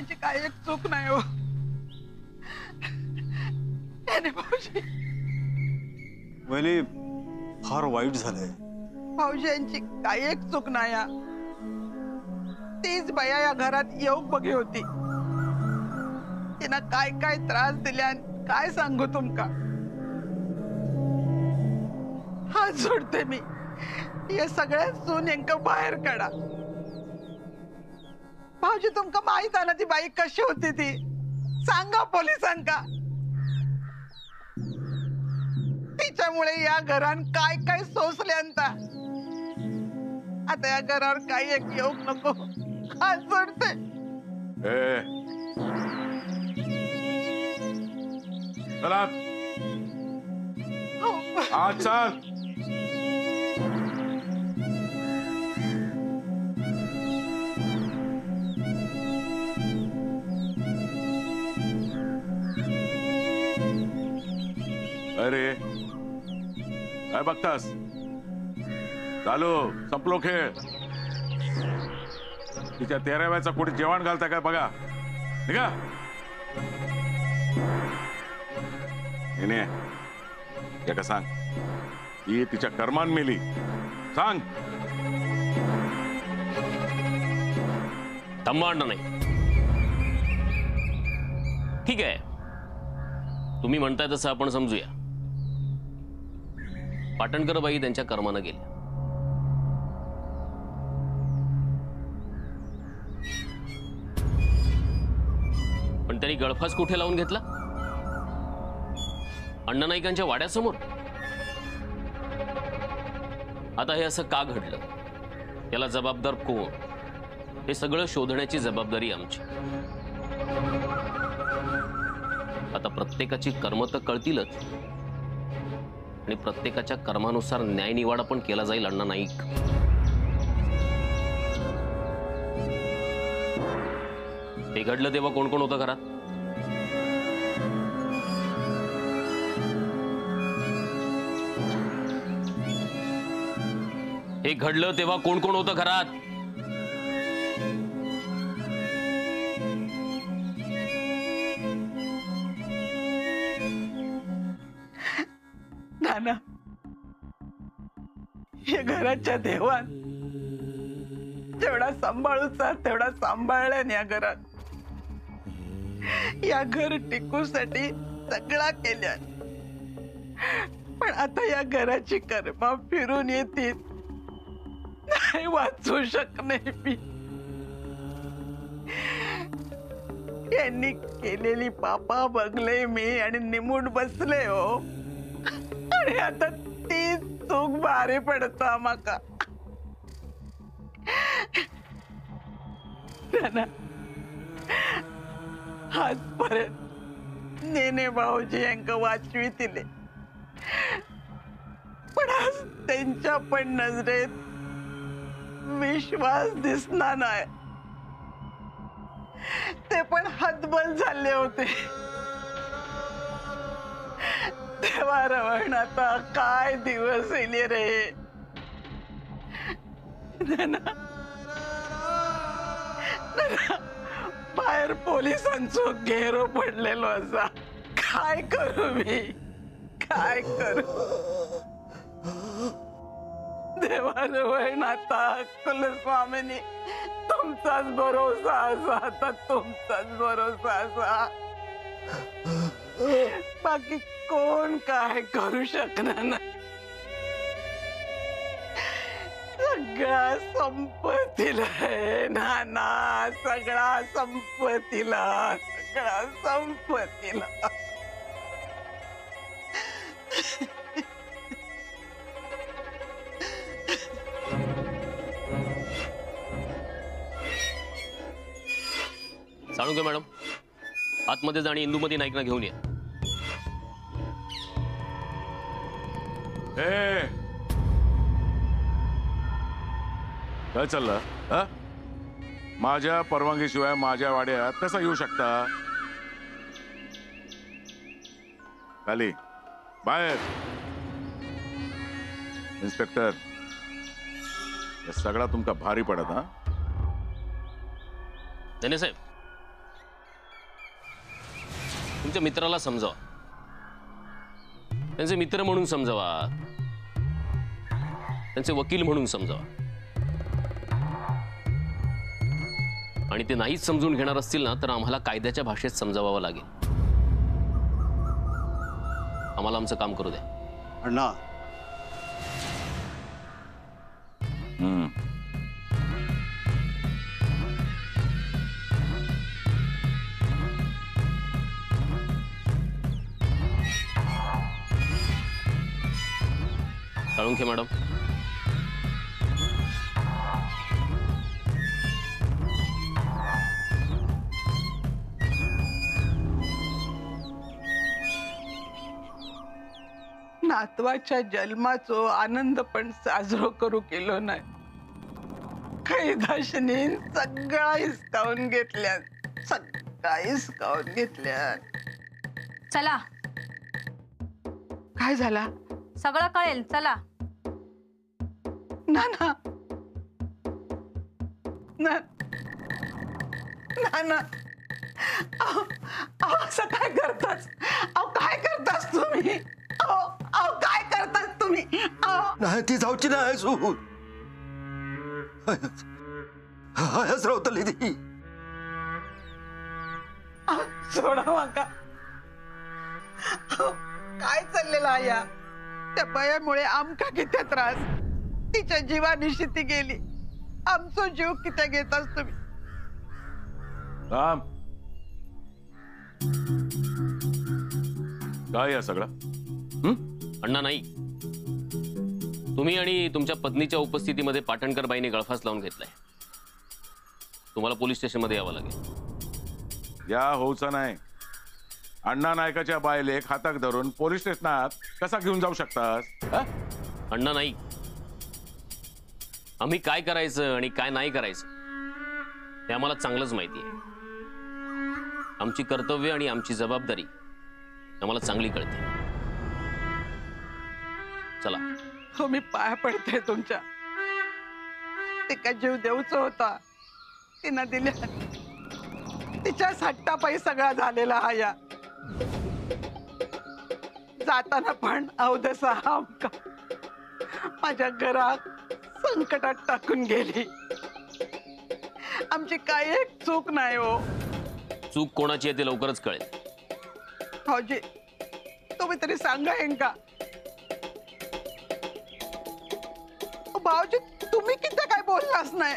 भाऊजींची काही एक चूक नाही हो. त्याने भाऊजी वहिनी फार वाईट झालंय. भाऊजींची काही एक चूक नाही हा. तीच बया या घरात येऊ बघी होती. तिनं काय काय त्रास दिल्या काय सांगू तुमका. हात जोडते मी, या सगळ्या सून यांका बाहेर काढा. भाऊजी तुमका माहित आहे ना ती बाई कशी होती ती. सांगा पोलिसांका. तिच्यामुळे या घरान काय काय सोसल्यांता. आता या घरावर काही एक येऊ नको. हात जोडते. चला आज चल. अरे काय बघतास? चालू संपलो खेळ. तिच्या 13व्याचा कुठे जेवण घालता काय बघा. निघा. का सांग ती तिच्या कर्मान मेली. सांग. तंबाड नाही. ठीक आहे, तुम्ही म्हणताय तसं आपण समजूया. पाटणकर बाई त्यांच्या कर्मानं गेल्या. पण त्यांनी गळफास कुठे लावून घेतला? अण्णा नाईकांच्या वाड्यासमोर. आता हे असं का घडलं, याला जबाबदार कोण, हे सगळं शोधण्याची जबाबदारी आमची. आता प्रत्येकाची कर्म तर कळतीलच आणि प्रत्येकाच्या कर्मानुसार न्यायनिवाडा पण केला जाईल. अण्णा नाईक, हे घडलं तेव्हा कोण कोण होतं घरात? हे घडलं तेव्हा कोण कोण होतं घरात? नाना, या घराच्या देवान जेवढा सांभाळूचा तेवढा सांभाळल्या या घरात. या घर टिकूसाठी सगळा केल्या. पण आता या घराची कर्मा फिरून येतील. नाही वाचू शकणे मी. यांनी केलेली पापा बघले मी आणि निमूट बसले हो. आणि आता ती चूक भारी पडता माका. आजपर्यंत नेने भाऊजी यांका वाचवी दिले. पण आज त्यांच्या पण नजरेत विश्वास दिसणार नाही. ते पण हतबल झाले होते. तेव्हा रवण आता काय दिवस येले रे. बाहेर पोलिसांचं घेरो पडलेलो असा. काय करू मी, काय करू. देवाजवळ आता कुलस्वामीनी तुमचाच भरोसा असा. आता तुमचाच भरोसा असा. बाकी कोण काय करू शकणार नाही. सगळा संपत्तीला आहे नाना. सगळा संपत्तीला, सगळा संपत्तीला. साळुंके मॅडम, आतमध्ये जा आणि इंदुमती नाईकना घेऊन या. काय चाललं? माझ्या परवानगीशिवाय माझ्या वाड्यात कसा येऊ शकता? खाली, बाहेर. इन्स्पेक्टर, हे सगळा तुमका भारी पडत. हा धने साहेब, तुमच्या मित्राला समजावा, त्यांचे मित्र म्हणून समजावा, त्यांचे वकील म्हणून समजावा. आणि ते नाहीच समजून घेणार असतील ना, तर आम्हाला कायद्याच्या भाषेत समजावावं लागेल. आम्हाला आमचं काम करू द्या. अण्णा, साळुंखे मॅडम, नातवाच्या जन्माचो आनंद पण साजरो करू केलो नाही. कैदाशनी सगळा हिसकावून घेतल्यात, सगळा हिसकावून घेतल्यात. चला, काय झाला? सगळं कळेल. चला. ना ना ना ना ना अहो, अहो, असं काय करतास? अहो काय करतास तुम्ही? अहो अहो काय करतास तुम्ही? अहो नाही ती जाऊची नाही सून. हायच रावतली ती. अहो, सोडा माका. अहो, काय चाललेलं आहे या? त्या बयामुळे आमका किती त्रास. तिच्या जीवानिशी ती गेली. आमचा जीव किती घेतास तुम्ही? राम, काय या सगळं? अण्णा नाही, तुम्ही आणि तुमच्या पत्नीच्या उपस्थितीमध्ये पाटणकर बाईने गळफास लावून घेतलाय. तुम्हाला पोलीस स्टेशनमध्ये यावं लागेल. या होऊचा नाही. अण्णा नायकाच्या बायले हाताक धरून पोलीस स्टेशनात कसा घेऊन जाऊ शकतास? हा? अण्णा नाही, आम्ही काय करायचं आणि काय नाही करायचं हे आम्हाला चांगलंच माहिती आहे. आमची कर्तव्य आणि आमची जबाबदारी आम्हाला चांगली कळते. चला. हो, मी पाया पडते तुमच्या. ते का जीव देऊचा होता, तिनं दिल्या. तिच्या सट्टापायी सगळा झालेला हा या. जाताना पण अवदसा आमका माझ्या घरात संकटात टाकून गेली. आमची काही एक चूक नाही हो. चूक कोणाची आहे ते लवकरच कळेल. भाऊजी, तुम्ही तरी सांगा का? भाऊजी, तुम्ही किती काय बोललाच नाही.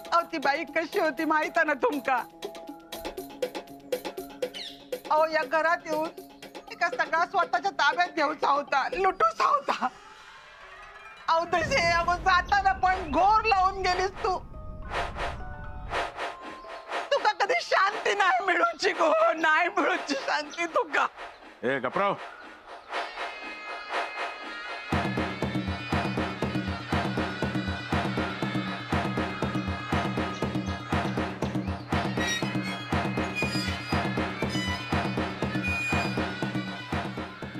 अहो, ती बाई कशी होती माहित आहे ना तुमका? अहो, या घरात येऊन एका सगळा स्वतःच्या ताब्यात घेऊचा होता, लुटूचा होता. अहो, तसे अगो जाताना पण घोर लावून गेलीस तू. तुका कधी शांती नाही मिळूची गो, नाही मिळूची शांती तुका. ए गपराव,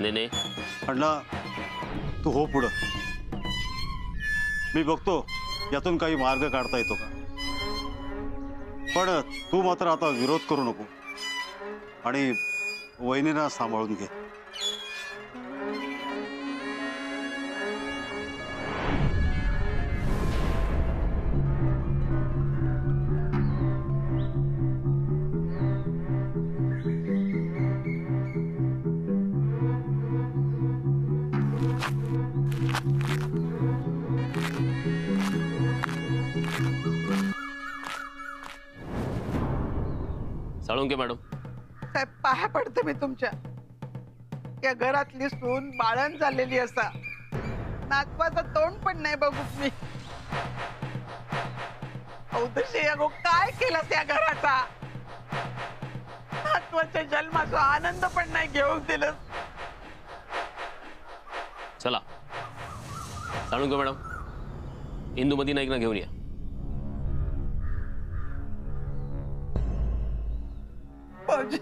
नेने, अण्णा, तू हो पुढं. मी बघतो यातून काही मार्ग काढता येतो का. पण तू मात्र आता विरोध करू नको आणि वहिनींना सांभाळून घे. साळुंखे मॅडम, साहेब, पाया पडते मी तुमच्या. या घरातली सून बाळण झालेली असा नातवाचं तोंड पण नाही बघू मी. औदशी अगो काय केलं त्या घराचा? नातवाच्या जन्माचा आनंद पण नाही घेऊन दिलं. चला. साळुंखे मॅडम, इंदुमती नाईकना घेऊन या. भाऊजी,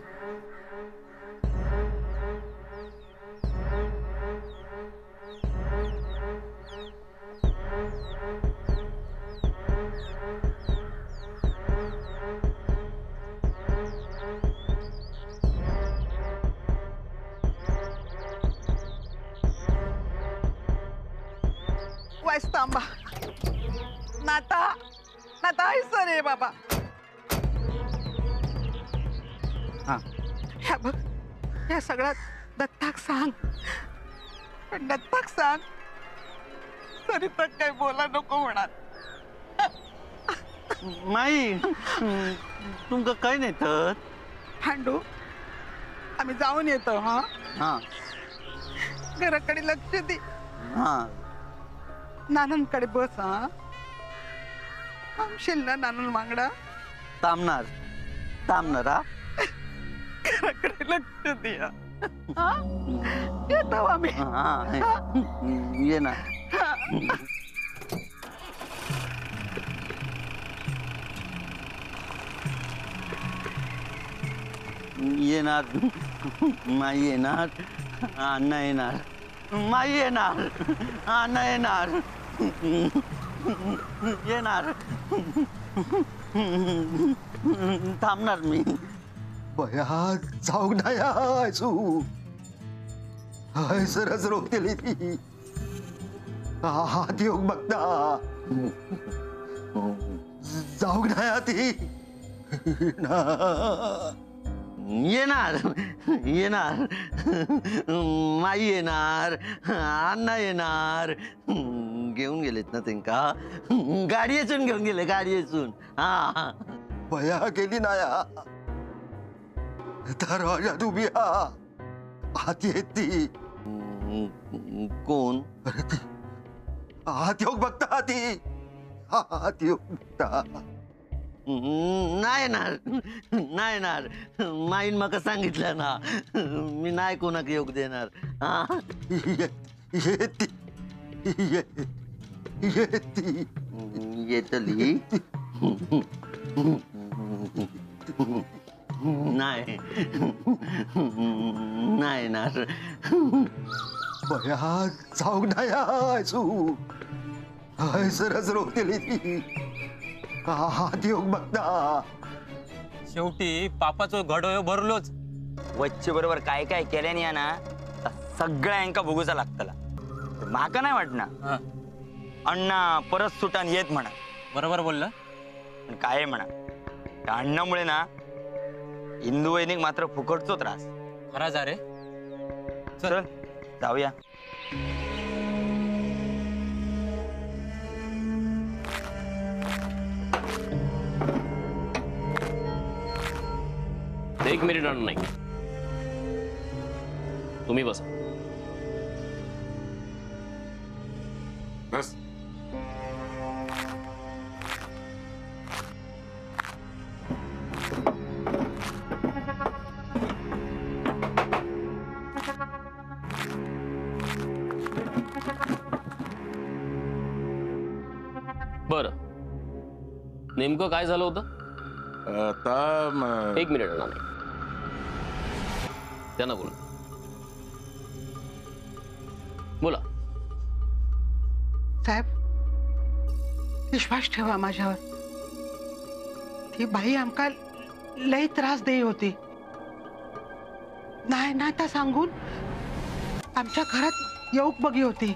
आहेस तांबा. नाता नाता आहेस रे बाबा. हा ह्या बघ, ह्या सगळ्यात दत्ताक सांग. पण दत्ताक सांग तरी तर काही बोला नको म्हणा. माई तुमका काय नाही तर. हांडू, आम्ही जाऊन येतो. हा, हा घराकडे लक्ष दे. हा नानांकडे बस. हा, थांबशील ना नानन मागडा. थांबणार थांबणार हा. घराकडे लक्ष दे. हा, येतो आम्ही. हा ये ना. येणार माई येणार, अण्णा येणार. माई येणार, अण्णा येणार. येणार. थांबणार मी. बया जाऊ नाही सू. हाय सरच रोखतेली ती. हात योग बघता जाऊ नाही ती. येणार येणार. माई येणार, अण्णा येणार. घेऊन गेलेत ना त्यांका. गाडीतून घेऊन गेले, गाडीतून. हा बया गेली नाया. दरवाजात उभी आत येत ती. कोण? अरे ती हात योग बघता ती. हात योग बघता. नाही येणार, नाही येणार. माईन मका सांगितलं ना, मी नाही कोणाक योग देणार. हा येती येती येतली. नाही नाही येणार. बया जाऊ नाही सू. हाय सरच रोखतेली ती. हात योग बघता. शेवटी पापाचो घडो भरलोच. वच्चे बरोबर काय काय केल्याने या ना सगळ्या यांका भोगूचा लागतला. माका नाही वाटणार अण्णा परत सुटान येत म्हणा. बरोबर बोलला. पण काय म्हणा, त्या अण्णामुळे ना हिंदू वैनिक मात्र फुकटचो त्रास. खरा जा रे. चल जाऊया. एक मिनिट अण्णा नाही, तुम्ही बसा. बस. बरं, नेमकं काय झालं होतं? आता एक मिनिट अण्णा नाही, त्यांना बोला. बोला. साहेब, विश्वास ठेवा माझ्यावर. ती बाई आमका लय त्रास देई होती. नाही ना त्या सांगून आमच्या घरात येऊक बघी होती.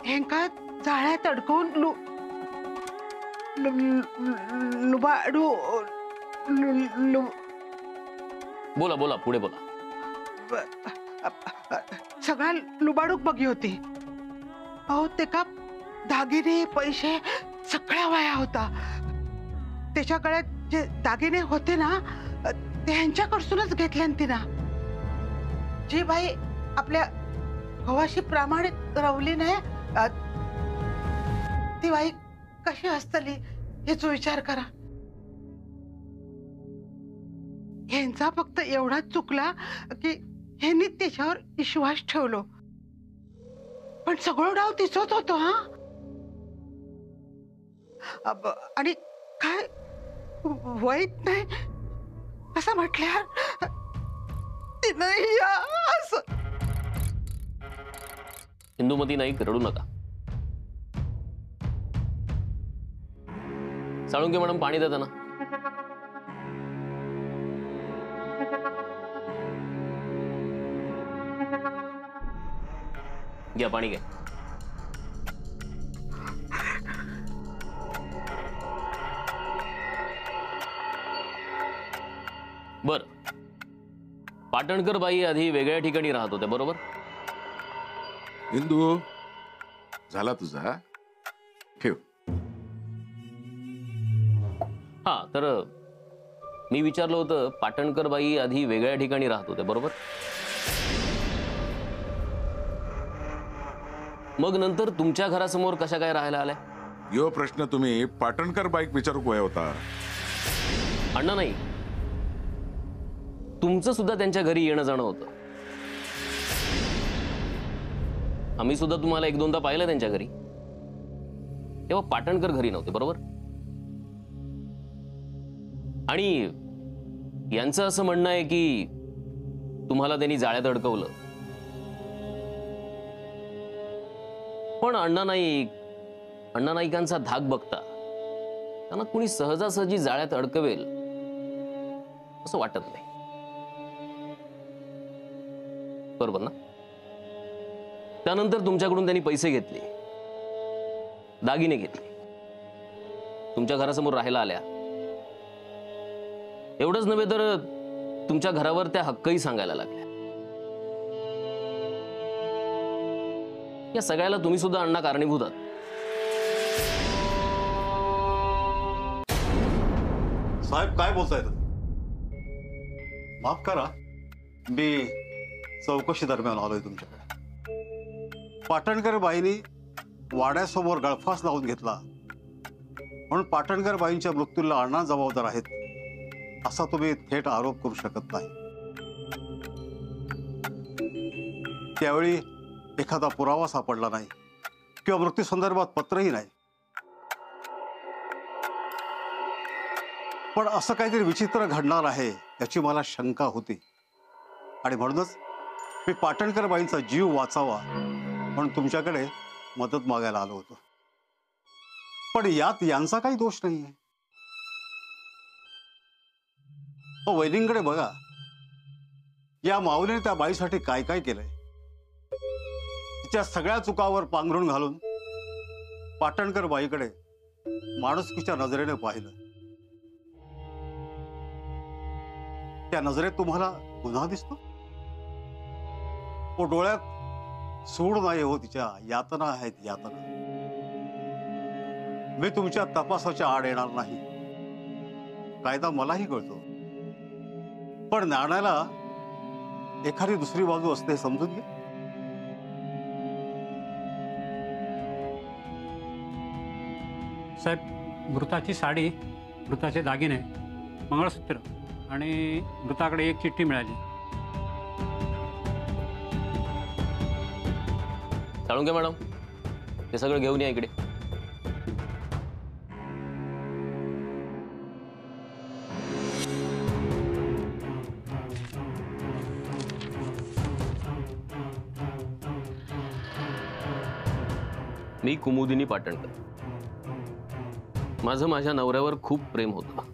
हेंका जाळ्यात अडकवून लुबाडू. बोला बोला, पुढे बोला. सगळा लुबाडूक बघी होती. अहो, ते का दागिने पैसे सगळ्या वाया होता. त्याच्या गळ्यात जे दागिने होते ना ते ह्यांच्याकडसूनच घेतले तिना. जी बाई आपल्या भावाशी प्रामाणिक रावली नाही ती बाई कशी असतली याचा विचार करा. ह्यांचा फक्त एवढाच चुकला की ह्यांनी त्याच्यावर विश्वास ठेवलो, पण सगळं डाव तिचंच होतो. हा, आणि काय वाईट नाही असं म्हटल्यावर तिनंही असं. इंदुमती नाईक, रडू नका. साळुंके मॅडम, पाणी देता ना. घ्या पाणी घ्या. बर, पाटणकर बाई आधी वेगळ्या ठिकाणी राहत होत्या, बरोबर? इंदू, झाला तुझा? ठेव. हा, तर मी विचारलं होतं, पाटणकर बाई आधी वेगळ्या ठिकाणी राहत होत्या, बरोबर? मग नंतर तुमच्या घरासमोर कशा काय राहायला आल्या? यो प्रश्न तुम्ही पाटणकर बाईक विचारू काय होता? अण्णा नाही, तुमचं सुद्धा त्यांच्या घरी येणं जाणं होतं. आम्ही सुद्धा तुम्हाला एक दोनदा पाहिलं त्यांच्या घरी. तेव्हा पाटणकर घरी नव्हते, बरोबर? आणि यांचं असं म्हणणं आहे की तुम्हाला त्यांनी जाळ्यात अडकवलं. पण अण्णा नाईकांचा धाक बघता त्यांना कुणी सहजासहजी जाळ्यात अडकवेल असं वाटत नाही, बरोबर ना? त्यानंतर तुमच्याकडून त्यांनी पैसे घेतले, दागिने घेतले, तुमच्या घरासमोर राहायला आल्या. एवढंच नव्हे तर तुमच्या घरावर त्या हक्कही सांगायला लागल्या. या सगळ्याला तुम्ही सुद्धा अण्णा कारणीभूत आहात. साहेब काय बोलताय तुम्ही? माफ करा, मी चौकशी दरम्यान आलोय तुमच्याकडे. पाटणकर बाईंनी वाड्यासमोर गळफास लावून घेतला म्हणून पाटणकर बाईंच्या मृत्यूला अण्णा जबाबदार आहेत असा तुम्ही थेट आरोप करू शकत नाही. त्यावेळी एखादा पुरावा सापडला नाही किंवा मृत्यू संदर्भात पत्रही नाही. पण असं काहीतरी विचित्र घडणार आहे याची मला शंका होती आणि म्हणूनच मी पाटणकर बाईंचा जीव वाचावा म्हणून तुमच्याकडे मदत मागायला आलो होतो. पण यात यांचा काही दोष नाहीये. वहिनींकडे बघा, या माऊलीने त्या बाईसाठी काय काय केलंय. तिच्या सगळ्या चुकावर पांघरून घालून पाटणकर बाईकडे माणुसकीच्या नजरेने पाहिलं. त्या नजरेत तुम्हाला गुन्हा दिसतो? डोळ्यात सूड नाही हो, तिच्या यातना आहेत, यातना. मी तुमच्या तपासाच्या आड येणार नाही, कायदा मलाही कळतो. पण नाण्याला एखादी दुसरी बाजू असते हे समजून घे. साहेब, मृताची साडी, मृताचे दागिने, मंगळसूत्र आणि मृताकडे एक चिठ्ठी मिळाली. साळुंके मॅडम, हे सगळं घेऊन या इकडे. मी कुमुदिनी पाटणकर. माझं माझ्या नवऱ्यावर खूप प्रेम होतं,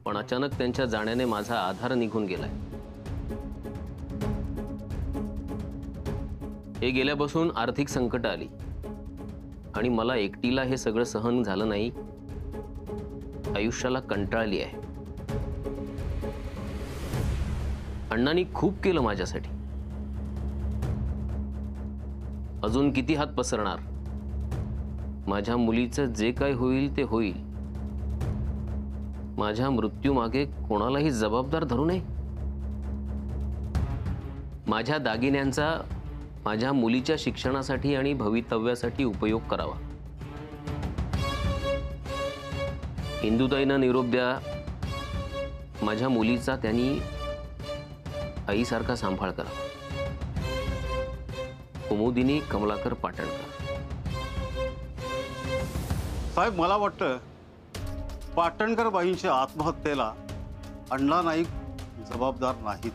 पण अचानक त्यांच्या जाण्याने माझा आधार निघून गेलाय. हे गेल्यापासून आर्थिक संकट आली आणि मला एकटीला हे सगळं सहन झालं नाही. आयुष्याला कंटाळली आहे. अण्णांनी खूप केलं माझ्यासाठी. अजून किती हात पसरणार? माझ्या मुलीचं जे काय होईल ते होईल. माझ्या मृत्यूमागे कोणालाही जबाबदार धरू नये. माझ्या दागिन्यांचा माझ्या मुलीच्या शिक्षणासाठी आणि भवितव्यासाठी उपयोग करावा. इंदुताईंना निरोप द्या. माझ्या मुलीचा त्यांनी आईसारखा सांभाळ करावा. कुमुदिनी कमलाकर पाटणकर. साहेब, मला वाटतं पाटणकर बाईंच्या आत्महत्येला अण्णा नाईक जबाबदार नाहीत.